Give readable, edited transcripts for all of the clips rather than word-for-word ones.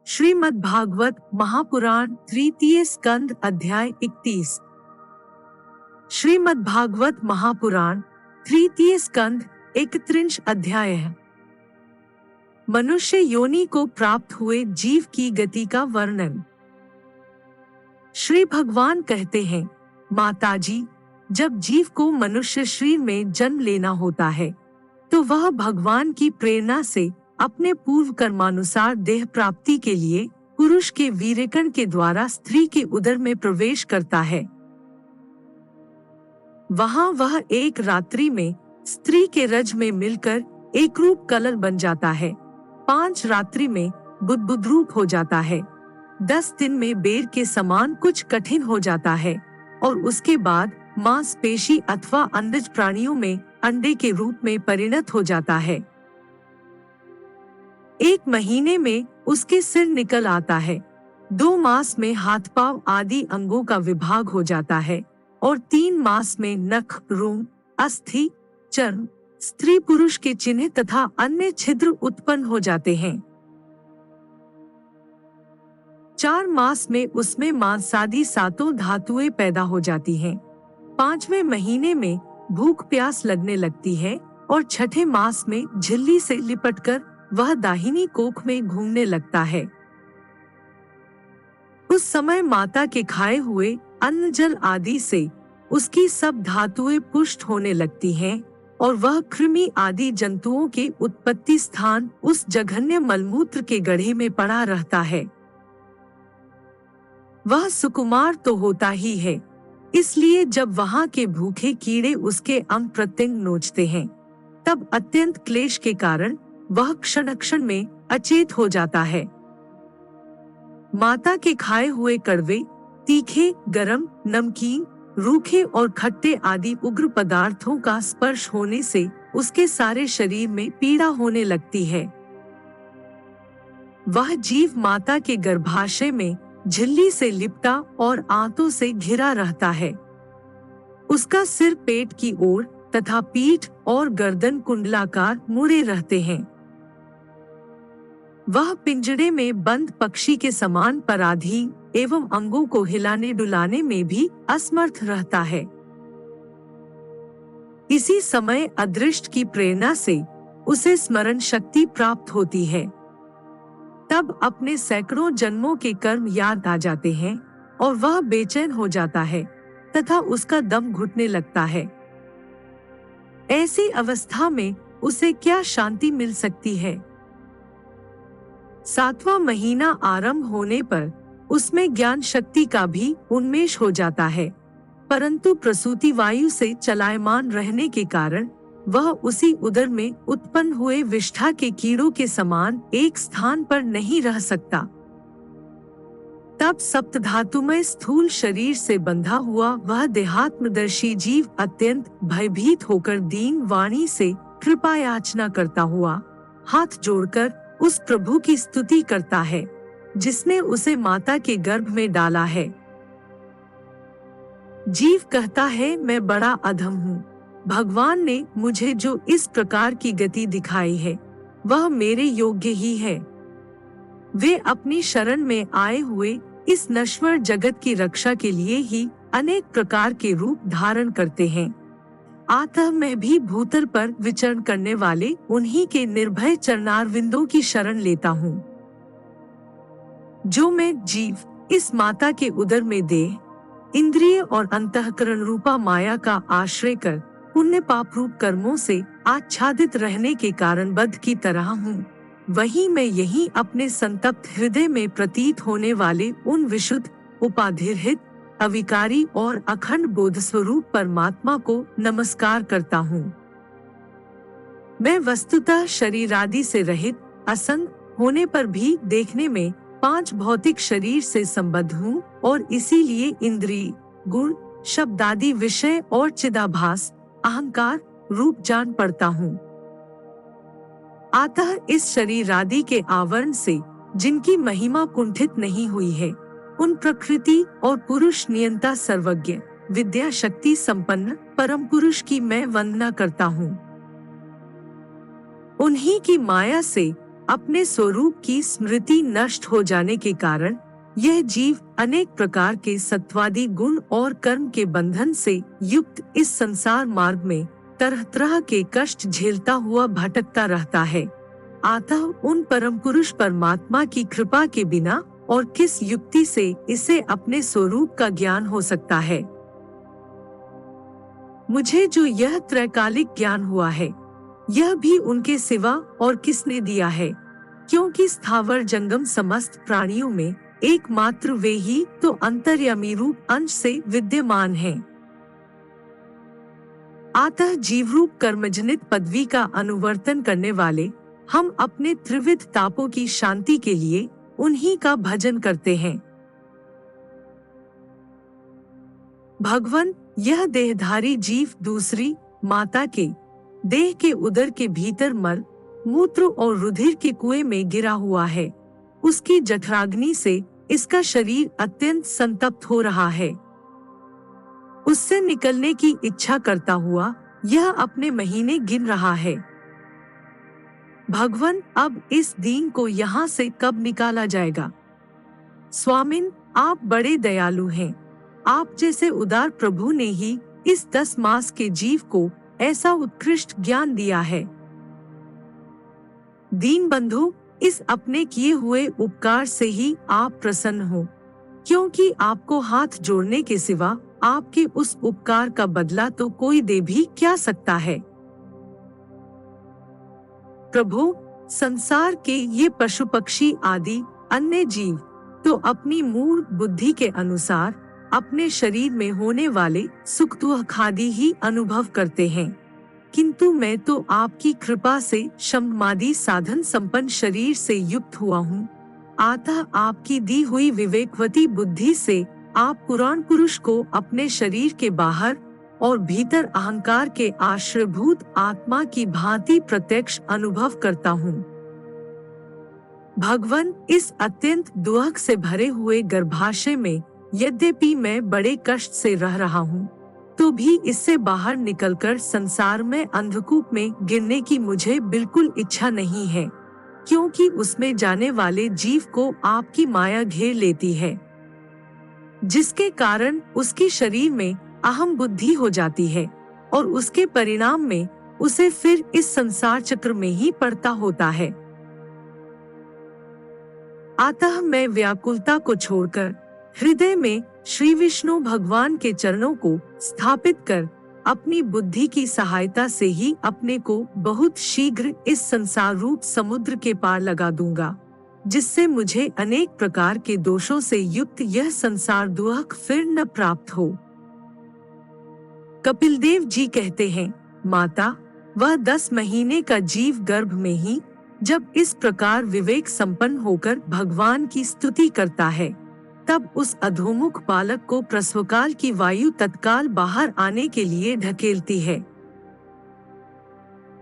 श्रीमद् भागवत महापुराण तृतीय स्कंद अध्याय 31। श्रीमद् भागवत महापुराण तृतीय स्कंद 31 अध्याय है। मनुष्य योनि को प्राप्त हुए जीव की गति का वर्णन। श्री भगवान कहते हैं, माताजी, जब जीव को मनुष्य शरीर में जन्म लेना होता है तो वह भगवान की प्रेरणा से अपने पूर्व कर्मानुसार देह प्राप्ति के लिए पुरुष के वीर्यकण के द्वारा स्त्री के उदर में प्रवेश करता है। वहां वह एक रात्रि में स्त्री के रज में मिलकर एक रूप कलल बन जाता है, 5 रात्रि में बुद्बुद रूप हो जाता है, 10 दिन में बेर के समान कुछ कठिन हो जाता है और उसके बाद मांसपेशी अथवा अंडज प्राणियों में अंडे के रूप में परिणत हो जाता है। 1 महीने में उसके सिर निकल आता है, 2 मास में हाथ पांव आदि अंगों का विभाग हो जाता है और 3 मास में नख, रोम, अस्थि, चर्म, स्त्री पुरुष के चिन्ह तथा अन्य छिद्र उत्पन्न हो जाते हैं। 4 मास में उसमें मांसादि 7 धातुएं पैदा हो जाती हैं। 5वें महीने में भूख प्यास लगने लगती है और 6ठे मास में झिल्ली से लिपटकर वह दाहिनी कोख में घूमने लगता है। उस समय माता के खाए हुए अन्न जल आदि से उसकी सब धातुएं पुष्ट होने लगती हैं और वह कृमि आदि जंतुओं के उत्पत्ति स्थान उस जघन्य मलमूत्र के गड्ढे में पड़ा रहता है। वह सुकुमार तो होता ही है, इसलिए जब वहां के भूखे कीड़े उसके अंग प्रत्यंग नोचते हैं तब अत्यंत क्लेश के कारण वह क्षण क्षण में अचेत हो जाता है। माता के खाए हुए कड़वे, तीखे, गरम, नमकीन, रूखे और खट्टे आदि उग्र पदार्थों का स्पर्श होने से उसके सारे शरीर में पीड़ा होने लगती है। वह जीव माता के गर्भाशय में झिल्ली से लिपटा और आंतों से घिरा रहता है। उसका सिर पेट की ओर तथा पीठ और गर्दन कुंडलाकार मुड़े रहते हैं। वह पिंजड़े में बंद पक्षी के समान पराधीन एवं अंगों को हिलाने डुलाने में भी असमर्थ रहता है। इसी समय अदृष्ट की प्रेरणा से उसे स्मरण शक्ति प्राप्त होती है। तब अपने सैकड़ों जन्मों के कर्म याद आ जाते हैं और वह बेचैन हो जाता है तथा उसका दम घुटने लगता है। ऐसी अवस्था में उसे क्या शांति मिल सकती है? 7वां महीना आरंभ होने पर उसमें ज्ञान शक्ति का भी उन्मेष हो जाता है, परंतु प्रसूति वायु से चलायमान रहने के कारण वह उसी उदर में उत्पन्न हुए विष्ठा के कीड़ों के समान एक स्थान पर नहीं रह सकता। तब सप्तधातुमय स्थूल शरीर से बंधा हुआ वह देहात्मदर्शी जीव अत्यंत भयभीत होकर दीन वाणी से कृपा याचना करता हुआ हाथ जोड़कर उस प्रभु की स्तुति करता है जिसने उसे माता के गर्भ में डाला है। जीव कहता है, मैं बड़ा अधम हूँ। भगवान ने मुझे जो इस प्रकार की गति दिखाई है वह मेरे योग्य ही है। वे अपनी शरण में आए हुए इस नश्वर जगत की रक्षा के लिए ही अनेक प्रकार के रूप धारण करते हैं। अतः मैं भी भूतल पर विचरण करने वाले उन्हीं के निर्भय चरणारविंदों की शरण लेता हूँ। जो मैं जीव इस माता के उदर में देह, इंद्रिय और अंतःकरण रूपा माया का आश्रय कर पुण्य पाप रूप कर्मों से आच्छादित रहने के कारण बद्ध की तरह हूँ, वही मैं यही अपने संतप्त हृदय में प्रतीत होने वाले उन विशुद्ध, उपाधिरहित, अविकारी और अखंड बोध स्वरूप परमात्मा को नमस्कार करता हूँ। मैं वस्तुतः शरीर आदि से रहित, असंग होने पर भी देखने में 5 भौतिक शरीर से संबद्ध हूँ और इसीलिए इंद्रिय, गुण, शब्द आदि विषय और चिदाभास, अहंकार रूप जान पड़ता हूँ। अतः इस शरीर आदि के आवरण से जिनकी महिमा कुंठित नहीं हुई है, उन प्रकृति और पुरुष नियंता सर्वज्ञ, विद्या शक्ति संपन्न परम पुरुष की मैं वंदना करता हूँ। उन्हीं की माया से अपने स्वरूप की स्मृति नष्ट हो जाने के कारण यह जीव अनेक प्रकार के सत्वादी गुण और कर्म के बंधन से युक्त इस संसार मार्ग में तरह तरह के कष्ट झेलता हुआ भटकता रहता है। अतः उन परम पुरुष परमात्मा की कृपा के बिना और किस युक्ति से इसे अपने स्वरूप का ज्ञान हो सकता है। मुझे जो यह त्रैकालिक ज्ञान हुआ है, यह भी उनके सिवा और किसने दिया है, क्योंकि स्थावर जंगम समस्त प्राणियों में एकमात्र वे ही तो अंतर्यामी रूप अंश से विद्यमान हैं। अतः जीव रूप कर्मजनित पदवी का अनुवर्तन करने वाले हम अपने त्रिविध तापों की शांति के लिए उन्हीं का भजन करते हैं। भगवान, यह देहधारी जीव दूसरी माता के देह के उदर के भीतर मल, मूत्र और रुधिर के कुएं में गिरा हुआ है। उसकी जठराग्नि से इसका शरीर अत्यंत संतप्त हो रहा है। उससे निकलने की इच्छा करता हुआ यह अपने महीने गिन रहा है। भगवान, अब इस दीन को यहाँ से कब निकाला जाएगा? स्वामिन, आप बड़े दयालु हैं। आप जैसे उदार प्रभु ने ही इस 10 मास के जीव को ऐसा उत्कृष्ट ज्ञान दिया है। दीन बंधु, इस अपने किए हुए उपकार से ही आप प्रसन्न हो, क्योंकि आपको हाथ जोड़ने के सिवा आपके उस उपकार का बदला तो कोई दे भी क्या सकता है। प्रभु, संसार के ये पशु पक्षी आदि अन्य जीव तो अपनी मूल बुद्धि के अनुसार अपने शरीर में होने वाले सुख दुख आदि ही अनुभव करते हैं, किंतु मैं तो आपकी कृपा से शममादि साधन संपन्न शरीर से युक्त हुआ हूँ। अतः आपकी दी हुई विवेकवती बुद्धि से आप पुराण पुरुष को अपने शरीर के बाहर और भीतर अहंकार के आश्रयभूत आत्मा की भांति प्रत्यक्ष अनुभव करता हूँ। भगवान, इस अत्यंत दुख से भरे हुए गर्भाशय में यद्यपि मैं बड़े कष्ट से रह रहा हूँ, तो भी इससे बाहर निकलकर संसार में अंधकूप में गिरने की मुझे बिल्कुल इच्छा नहीं है, क्योंकि उसमें जाने वाले जीव को आपकी माया घेर लेती है, जिसके कारण उसकी शरीर में अहम बुद्धि हो जाती है और उसके परिणाम में उसे फिर इस संसार चक्र में ही पड़ता होता है। अतः मैं व्याकुलता को छोड़कर हृदय में श्री विष्णु भगवान के चरणों को स्थापित कर अपनी बुद्धि की सहायता से ही अपने को बहुत शीघ्र इस संसार रूप समुद्र के पार लगा दूंगा, जिससे मुझे अनेक प्रकार के दोषों से युक्त यह संसार दुख फिर न प्राप्त हो। कपिल देव जी कहते हैं, माता, वह 10 महीने का जीव गर्भ में ही जब इस प्रकार विवेक संपन्न होकर भगवान की स्तुति करता है, तब उस अधोमुख बालक को प्रसवकाल की वायु तत्काल बाहर आने के लिए ढकेलती है।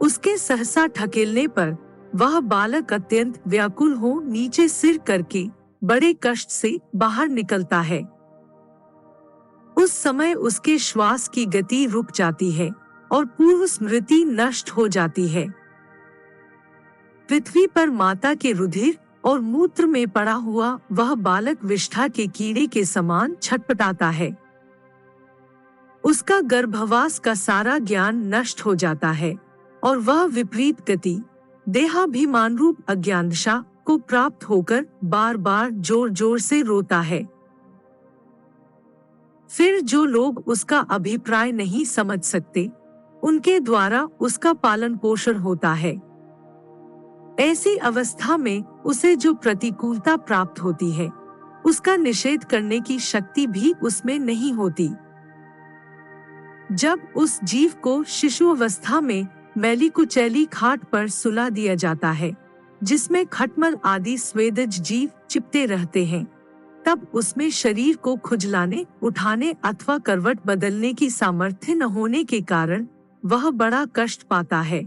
उसके सहसा ढकेलने पर वह बालक अत्यंत व्याकुल हो नीचे सिर करके बड़े कष्ट से बाहर निकलता है। उस समय उसके श्वास की गति रुक जाती है और पूर्व स्मृति नष्ट हो जाती है। पृथ्वी पर माता के रुधिर और मूत्र में पड़ा हुआ वह बालक विष्ठा के कीड़े के समान छटपटाता है। उसका गर्भवास का सारा ज्ञान नष्ट हो जाता है और वह विपरीत गति देहाभिमान रूप अज्ञानदशा को प्राप्त होकर बार बार जोर जोर से रोता है। फिर जो लोग उसका अभिप्राय नहीं समझ सकते, उनके द्वारा उसका पालन पोषण होता है। ऐसी अवस्था में उसे जो प्रतिकूलता प्राप्त होती है, उसका निषेध करने की शक्ति भी उसमें नहीं होती। जब उस जीव को शिशु अवस्था में मैली कुचैली खाट पर सुला दिया जाता है, जिसमें खटमल आदि स्वेदज जीव चिपटे रहते हैं, तब उसमें शरीर को खुजलाने, उठाने अथवा करवट बदलने की सामर्थ्य न होने के कारण वह बड़ा कष्ट पाता है।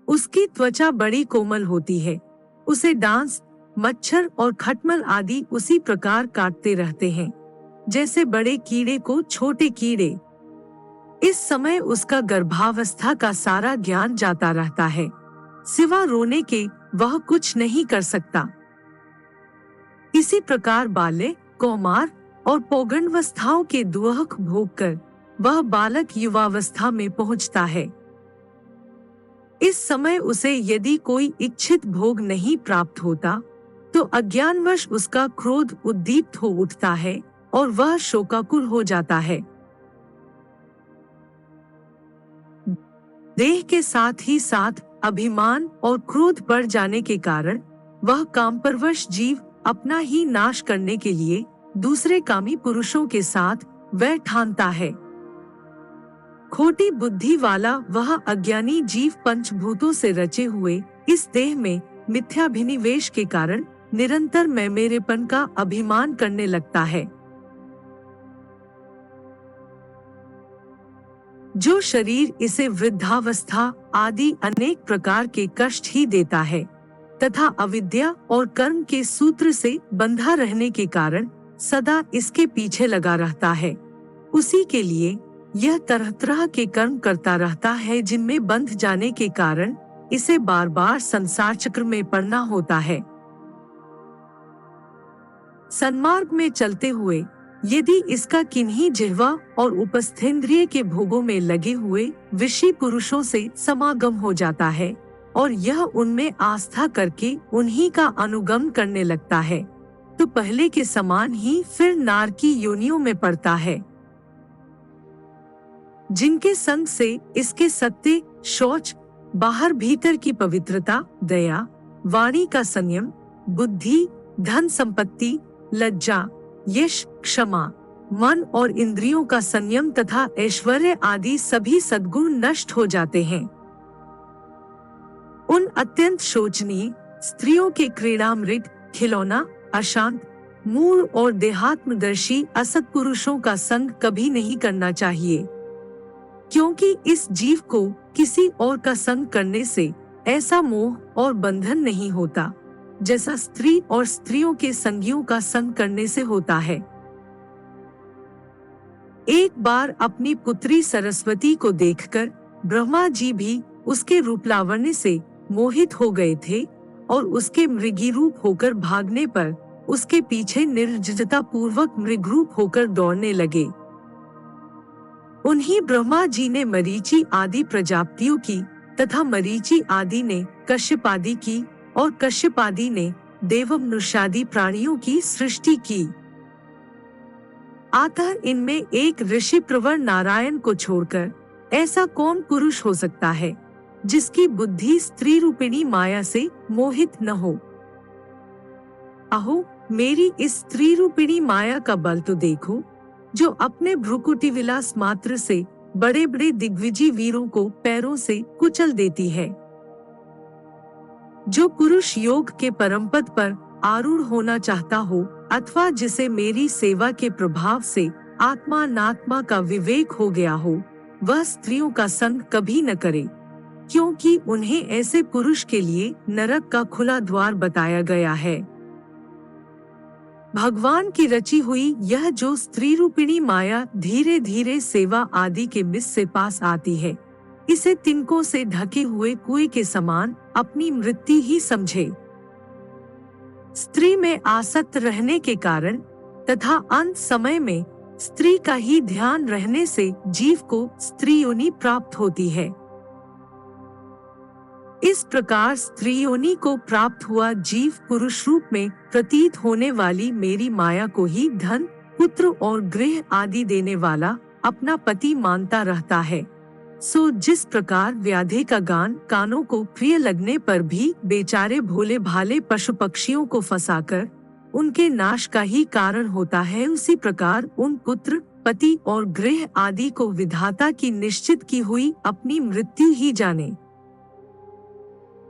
उसकी त्वचा बड़ी कोमल होती है। उसे डांस, मच्छर और खटमल आदि उसी प्रकार काटते रहते हैं, जैसे बड़े कीड़े को छोटे कीड़े। इस समय उसका गर्भावस्था का सारा ज्ञान जाता रहता है। सिवा रोने के वह कुछ नहीं कर सकता। इसी प्रकार बाल्य, कौमार और पौगंडावस्थाओं के दुख भोग कर वह बालक युवावस्था में पहुंचता है। इस समय उसे यदि कोई इच्छित भोग नहीं प्राप्त होता तो अज्ञानवश उसका क्रोध उद्दीप्त हो उठता है और वह शोकाकुल हो जाता है। देह के साथ ही साथ अभिमान और क्रोध बढ़ जाने के कारण वह कामपरवश जीव अपना ही नाश करने के लिए दूसरे कामी पुरुषों के साथ वैर ठानता है। खोटी बुद्धि वाला वह अज्ञानी जीव पंचभूतों से रचे हुए इस देह में मिथ्याभिनिवेश के कारण निरंतर मैं मेरेपन का अभिमान करने लगता है। जो शरीर इसे वृद्धावस्था आदि अनेक प्रकार के कष्ट ही देता है तथा अविद्या और कर्म के सूत्र से बंधा रहने के कारण सदा इसके पीछे लगा रहता है, उसी के लिए यह तरह तरह के कर्म करता रहता है जिनमें बंध जाने के कारण इसे बार बार संसार चक्र में पड़ना होता है। सन्मार्ग में चलते हुए यदि इसका किन्हीं जिह्वा और उपस्थेंद्रिय के भोगों में लगे हुए विषय पुरुषों से समागम हो जाता है और यह उनमें आस्था करके उन्हीं का अनुगम करने लगता है, तो पहले के समान ही फिर नारकी योनियों में पड़ता है। जिनके संग से इसके सत्य, शौच, बाहर भीतर की पवित्रता, दया, वाणी का संयम, बुद्धि, धन संपत्ति, लज्जा, यश, क्षमा, मन और इंद्रियों का संयम तथा ऐश्वर्य आदि सभी सद्गुण नष्ट हो जाते हैं। उन अत्यंत शोचनीय स्त्रियों के क्रीड़ामृग, खिलौना, अशांत, मूढ़ और देहात्मदर्शी असत पुरुषों का संग कभी नहीं करना चाहिए, क्योंकि इस जीव को किसी और का संग करने से ऐसा मोह और बंधन नहीं होता जैसा स्त्री और स्त्रियों के संगियों का संग करने से होता है। एक बार अपनी पुत्री सरस्वती को देखकर ब्रह्मा जी भी उसके रूप लावण्य से मोहित हो गए थे और उसके मृगी रूप होकर भागने पर उसके पीछे निर्जजता पूर्वक मृग रूप होकर दौड़ने लगे। उन्हीं ब्रह्मा जी ने मरीचि आदि प्रजापतियों की तथा मरीचि आदि ने कश्यप आदि की और कश्यप आदि ने देवमनुष्यादि प्राणियों की सृष्टि की। अतः इनमें एक ऋषि प्रवर नारायण को छोड़कर ऐसा कौन पुरुष हो सकता है जिसकी बुद्धि स्त्री रूपिणी माया से मोहित न हो। अहो, मेरी इस स्त्री रूपिणी माया का बल तो देखो, जो अपने भ्रुकुटी विलास मात्र से बड़े बड़े दिग्विजयी वीरों को पैरों से कुचल देती है। जो पुरुष योग के परम पद पर आरूढ़ होना चाहता हो अथवा जिसे मेरी सेवा के प्रभाव से आत्मा नात्मा का विवेक हो गया हो, वह स्त्रियों का संग कभी न करे, क्योंकि उन्हें ऐसे पुरुष के लिए नरक का खुला द्वार बताया गया है। भगवान की रची हुई यह जो स्त्री रूपिणी माया धीरे धीरे सेवा आदि के मिस से पास आती है, इसे तिनकों से ढके हुए कुएं के समान अपनी मृत्यु ही समझे। स्त्री में आसक्त रहने के कारण तथा अंत समय में स्त्री का ही ध्यान रहने से जीव को स्त्री योनि प्राप्त होती है। इस प्रकार स्त्री योनि को प्राप्त हुआ जीव पुरुष रूप में प्रतीत होने वाली मेरी माया को ही धन, पुत्र और गृह आदि देने वाला अपना पति मानता रहता है। सो जिस प्रकार व्याधि का गान कानों को प्रिय लगने पर भी बेचारे भोले भाले पशु पक्षियों को फंसाकर उनके नाश का ही कारण होता है, उसी प्रकार उन पुत्र, पति और गृह आदि को विधाता की निश्चित की हुई अपनी मृत्यु ही जाने।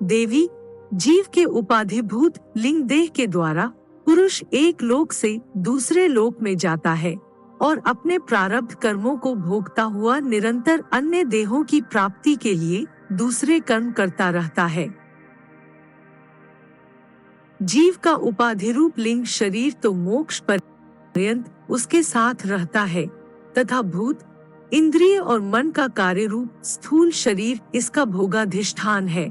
देवी, जीव के उपाधिभूत लिंग देह के द्वारा पुरुष एक लोक से दूसरे लोक में जाता है और अपने प्रारब्ध कर्मों को भोगता हुआ निरंतर अन्य देहों की प्राप्ति के लिए दूसरे कर्म करता रहता है। जीव का उपाधि रूप लिंग शरीर तो मोक्ष पर्यंत उसके साथ रहता है तथा भूत, इंद्रिय और मन का कार्य रूप स्थूल शरीर इसका भोगाधिष्ठान है।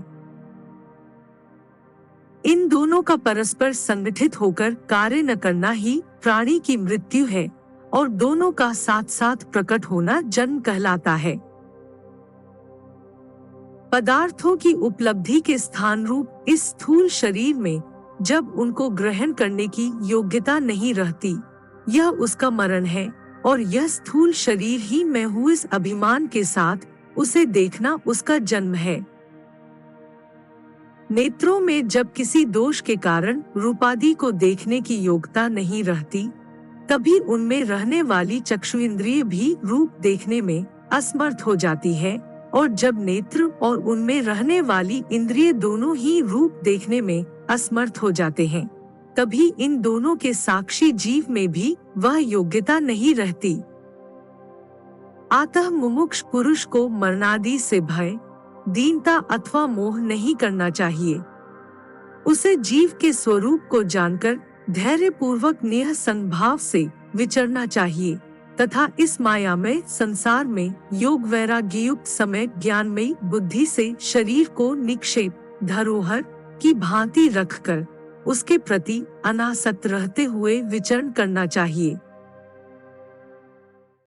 इन दोनों का परस्पर संगठित होकर कार्य न करना ही प्राणी की मृत्यु है और दोनों का साथ साथ प्रकट होना जन्म कहलाता है। पदार्थों की उपलब्धि के स्थान रूप इस स्थूल शरीर में जब उनको ग्रहण करने की योग्यता नहीं रहती, यह उसका मरण है और यह स्थूल शरीर ही मैं हूँ इस अभिमान के साथ उसे देखना उसका जन्म है। नेत्रों में जब किसी दोष के कारण रूपादि को देखने की योग्यता नहीं रहती, तभी उनमें रहने वाली चक्षु इंद्रिय भी रूप देखने में असमर्थ हो जाती है और जब नेत्र और उनमें रहने वाली इंद्रिय दोनों ही रूप देखने में असमर्थ हो जाते हैं, तभी इन दोनों के साक्षी जीव में भी वह योग्यता नहीं रहती। अतः मुमुक्ष पुरुष को मरणादि से भय, दीनता अथवा मोह नहीं करना चाहिए। उसे जीव के स्वरूप को जानकर धैर्य पूर्वक निःसंग भाव से विचरना चाहिए तथा इस मायामय संसार में योग वैराग्य युक्त समय ज्ञानमयी बुद्धि से शरीर को निक्षेप धरोहर की भांति रखकर उसके प्रति अनासक्त रहते हुए विचरण करना चाहिए।